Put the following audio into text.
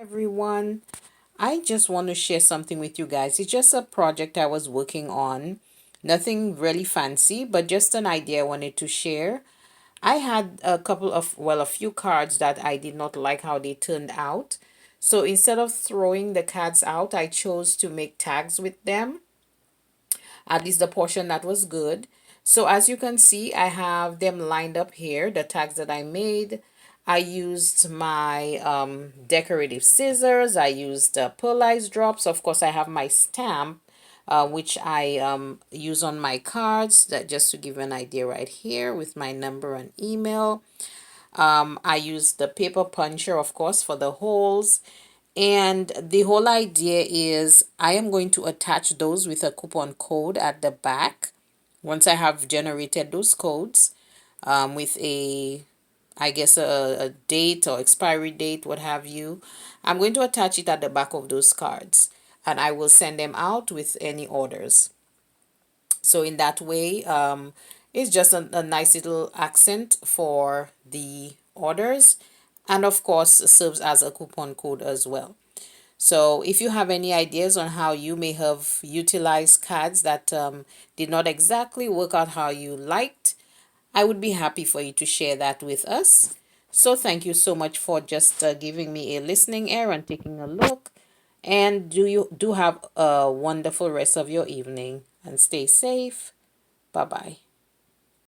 Everyone. I just want to share something with you guys. It's just a project I was working on. Nothing really fancy, but just an idea I wanted to share. I had a few cards that I did not like how they turned out. So instead of throwing the cards out, I chose to make tags with them, at least the portion that was good. So as you can see, I have them lined up here, the tags that I made. I used my decorative scissors. I used pearlized drops. Of course, I have my stamp, which I use on my cards, that just to give you an idea right here with my number and email. I used the paper puncher, of course, for the holes. And the whole idea is I am going to attach those with a coupon code at the back once I have generated those codes, with I guess a date or expiry date, what have you. I'm going to attach it at the back of those cards and I will send them out with any orders. So in that way, it's just a nice little accent for the orders, and of course serves as a coupon code as well. So if you have any ideas on how you may have utilized cards that did not exactly work out how you liked, I would be happy for you to share that with us. So thank you so much for just giving me a listening ear and taking a look. And do have a wonderful rest of your evening and stay safe. Bye bye.